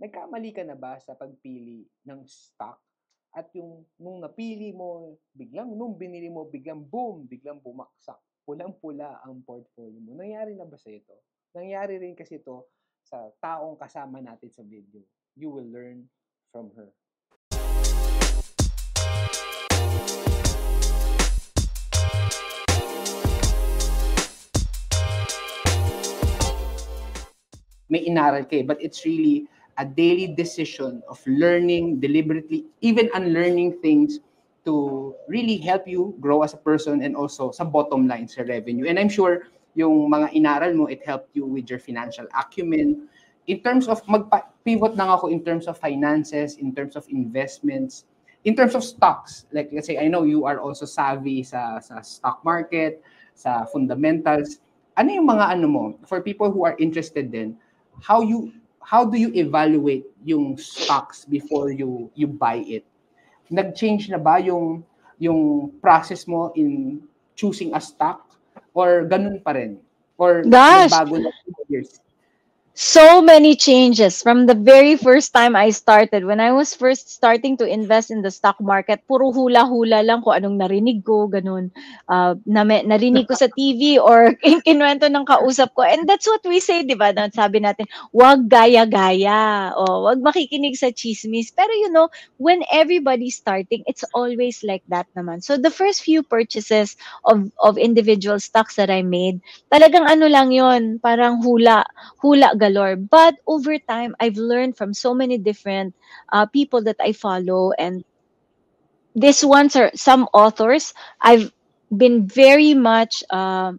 nagkamali ka na ba sa pagpili ng stock at yung nung napili mo, biglang nung binili mo, biglang boom, biglang bumaksak. Pulang-pula ang portfolio mo. Nangyari na ba sa ito? Nangyari rin kasi ito sa taong kasama natin sa video. You will learn from her. May inaral ka but it's really a daily decision of learning deliberately, even unlearning things to really help you grow as a person and also sa bottom line, sa revenue. And I'm sure yung mga inaral mo, it helped you with your financial acumen. In terms of, pivot lang ako in terms of finances, in terms of investments, in terms of stocks. Like, let's say, I know you are also savvy sa stock market, sa fundamentals. Ano yung mga ano mo, for people who are interested din, how do you evaluate yung stocks before you buy it? Nag-change na ba yung process mo in choosing a stock or ganun pa rin? Or nagbago na years? So many changes from the very first time I started. When I was first starting to invest in the stock market, puro hula-hula lang kung anong narinig ko, ganun. Narinig ko sa TV or kinwento ng kausap ko. And that's what we say, di ba? Sabi natin, wag gaya-gaya. O, wag makikinig sa chismis. Pero you know, when everybody's starting, it's always like that naman. So the first few purchases of individual stocks that I made, talagang ano lang yon, parang hula galore. But over time, I've learned from so many different people that I follow, and these ones are some authors. I've been very much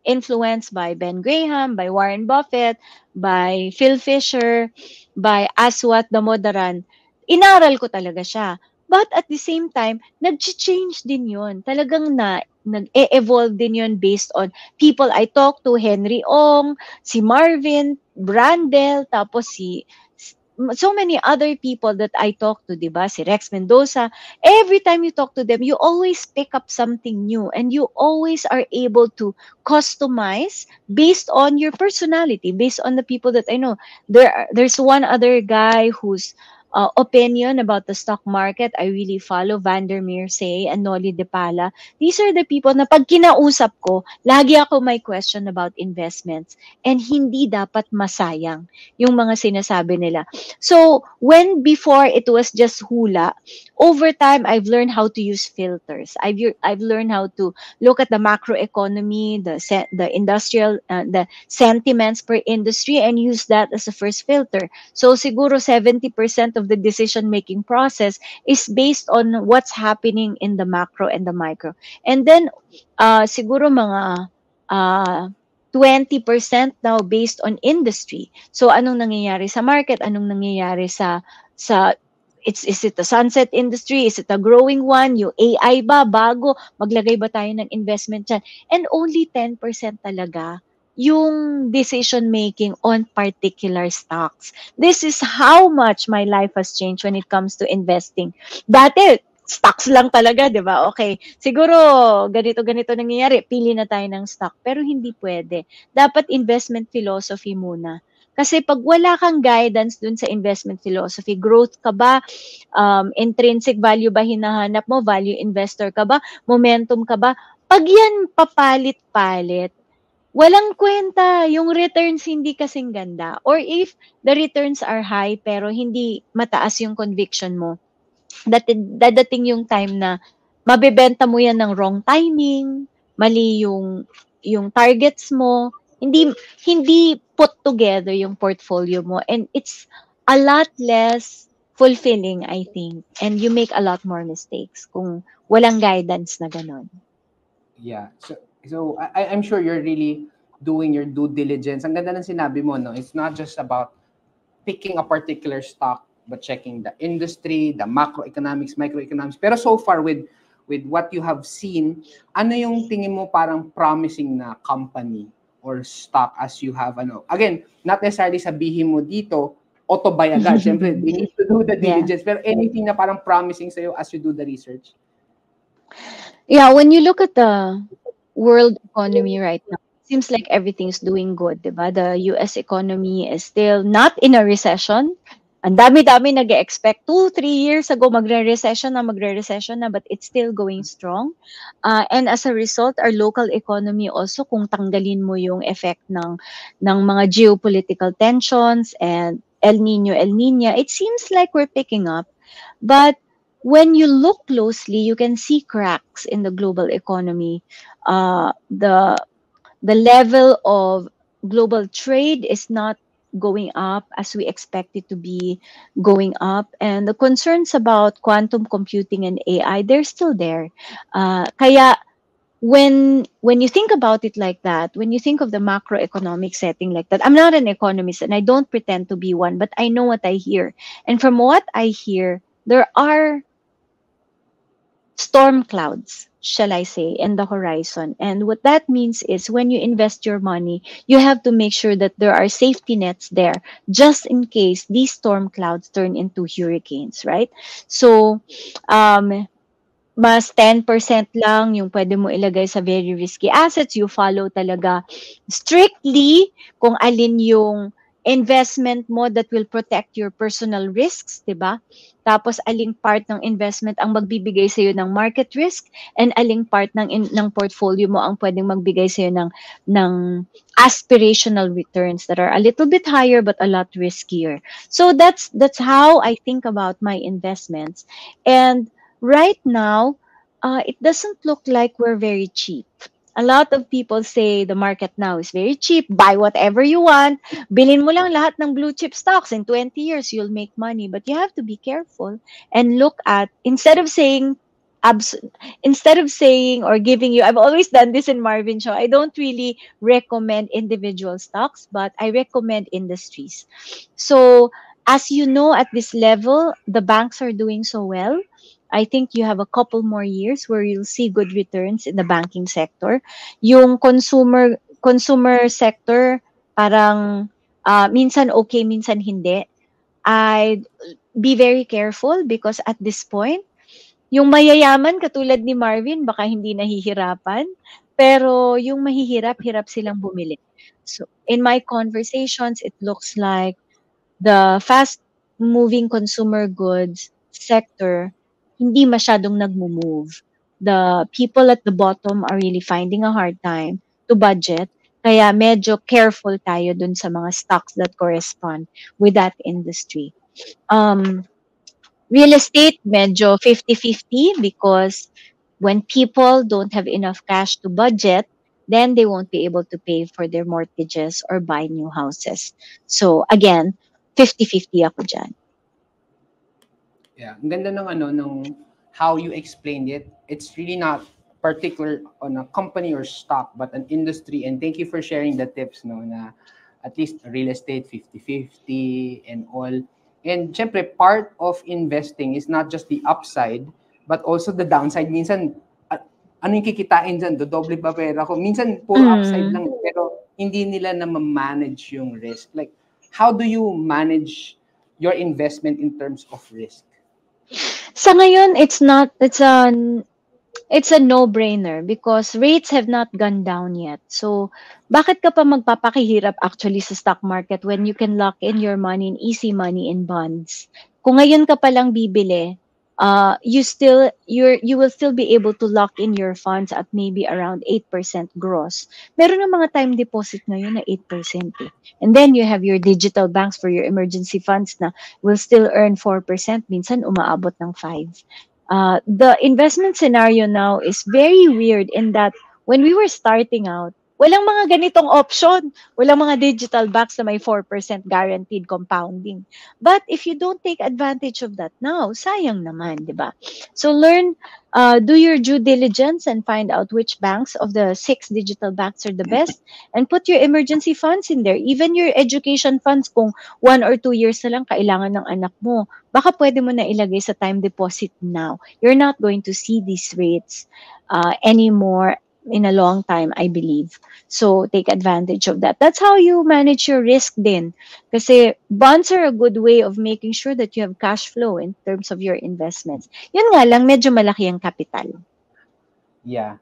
influenced by Ben Graham, by Warren Buffett, by Phil Fisher, by Aswat Damodaran. Inaral ko talaga siya. But at the same time, nag-change din yun. Talagang nag-e-evolve din yun based on people I talk to, Henry Ong, si Marvin, Brandel, tapos so many other people that I talk to, di ba? Si Rex Mendoza. Every time you talk to them, you always pick up something new and you always are able to customize based on your personality, based on the people that I know. There's one other guy whose opinion about the stock market I really follow, Vandermeer Say and Noli De Pala. These are the people na pag kinausap ko, lagi ako may question about investments and hindi dapat masayang yung mga sinasabi nila. So, when before it was just hula, over time, I've learned how to use filters. I've learned how to look at the macroeconomy, the industrial, the sentiments per industry and use that as a first filter. So, siguro 70% of the decision-making process is based on what's happening in the macro and the micro. And then, siguro mga 20% now based on industry. So anong nangyayari sa market? Anong nangyayari sa is it a sunset industry? Is it a growing one? Yung AI ba? Bago? Maglagay ba tayo ng investment dyan? And only 10% talaga yung decision making on particular stocks. This is how much my life has changed when it comes to investing. Dati, stocks lang talaga, di ba? Okay, siguro ganito nangyayari, pili na tayo ng stock. Pero hindi pwede. Dapat investment philosophy muna. Kasi pag wala kang guidance dun sa investment philosophy, growth ka ba, intrinsic value ba hinahanap mo, value investor ka ba, momentum ka ba, pag yan papalit-palit, walang kwenta, yung returns hindi kasing ganda. Or if the returns are high pero hindi mataas yung conviction mo, dadating yung time na mabebenta mo yan ng wrong timing, mali yung targets mo, hindi put together yung portfolio mo, and it's a lot less fulfilling, I think, and you make a lot more mistakes kung walang guidance na ganon. Yeah. So I'm sure you're really doing your due diligence. Ang ganda ng sinabi mo, no? It's not just about picking a particular stock, but checking the industry, the macroeconomics, microeconomics. Pero so far with what you have seen, ano yung tingin mo parang promising na company or stock as you have, again, not necessarily sabihin mo dito, auto buy agad. Siyempre, they need to do the diligence. Pero anything na parang promising sa'yo as you do the research? Yeah, when you look at the world economy right now, it seems like everything's doing good, diba? The US economy is still not in a recession. Ang dami-dami nag-expect 2, 3 years ago magre-recession na, but it's still going strong. And as a result, our local economy also, kung tanggalin mo yung effect ng mga geopolitical tensions and El Nino, El Nina, it seems like we're picking up. But when you look closely, you can see cracks in the global economy. The level of global trade is not going up as we expect it to be going up, and the concerns about quantum computing and AI, they're still there. Kaya when you think about it like that, when you think of the macroeconomic setting like that, I'm not an economist and I don't pretend to be one, but I know what I hear. And from what I hear, there are storm clouds, shall I say, in the horizon. And what that means is when you invest your money, you have to make sure that there are safety nets there just in case these storm clouds turn into hurricanes, right? So, mas 10% lang yung pwede mo ilagay sa very risky assets. You follow talaga strictly kung alin yung investment mo that will protect your personal risks, di ba? Tapos aling part ng investment ang magbibigay sa iyo ng market risk, and aling part ng portfolio mo ang pwedeng magbigay sa iyo ng aspirational returns that are a little bit higher but a lot riskier. So that's how I think about my investments. And right now, it doesn't look like we're very cheap. A lot of people say the market now is very cheap. Buy whatever you want. Bilhin mo lang lahat ng blue chip stocks. In 20 years, you'll make money. But you have to be careful and look at, instead of saying or giving you, I've always done this in Marvin Show, I don't really recommend individual stocks, but I recommend industries. So as you know, at this level, the banks are doing so well. I think you have a couple more years where you'll see good returns in the banking sector. Yung consumer sector, parang minsan okay, minsan hindi. I'd be very careful because at this point, yung mayayaman katulad ni Marvin, baka hindi nahihirapan, pero yung mahihirap-hirap silang bumili. So in my conversations, it looks like the fast-moving consumer goods sector hindi masyadong nagmo-move. The people at the bottom are really finding a hard time to budget. Kaya medyo careful tayo dun sa mga stocks that correspond with that industry. Real estate, medyo 50-50 because when people don't have enough cash to budget, then they won't be able to pay for their mortgages or buy new houses. So again, 50-50 ako dyan. Yeah, ang ganda ng how you explained it. It's really not particular on a company or stock, but an industry. And thank you for sharing the tips, no, na at least real estate 50-50 and all. And syempre, part of investing is not just the upside, but also the downside. Minsan, ano yung kikitain dyan? Dodoble ba pera ko? Minsan, puro upside lang. Pero hindi nila na ma-manage yung risk. Like, how do you manage your investment in terms of risk? Sa ngayon, it's a no-brainer because rates have not gone down yet. So, bakit ka pa magpapakihirap actually sa stock market when you can lock in your money in easy money in bonds? Kung ngayon ka pa lang bibili, you will still be able to lock in your funds at maybe around 8% gross. Meron ng mga time deposit ngayon na 8% eh. And then you have your digital banks for your emergency funds na will still earn 4%, minsan umaabot ng 5%. The investment scenario now is very weird in that when we were starting out, walang mga ganitong option. Walang mga digital banks na may 4% guaranteed compounding. But if you don't take advantage of that now, sayang naman, di ba? So do your due diligence and find out which banks of the 6 digital banks are the best and put your emergency funds in there. Even your education funds, kung 1 or 2 years na lang kailangan ng anak mo, baka pwede mo na ilagay sa time deposit now. You're not going to see these rates anymore in a long time, I believe. So take advantage of that. That's how you manage your risk din. Kasi bonds are a good way of making sure that you have cash flow in terms of your investments. Yun nga lang, medyo malaki ang capital. Yeah.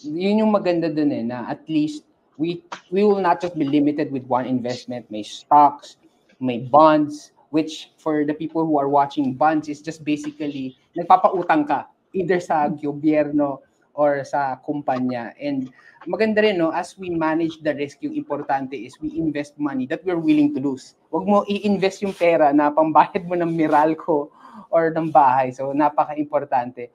Yun yung maganda dun na at least we will not just be limited with one investment. May stocks, may bonds, which for the people who are watching, bonds is just basically nagpapautang ka either sa gobyerno or sa kumpanya. And maganda rin, no, as we manage the risk, yung importante is we invest money that we're willing to lose. Huwag mo i-invest yung pera na pambayad mo ng Meralco or ng bahay. So napaka-importante.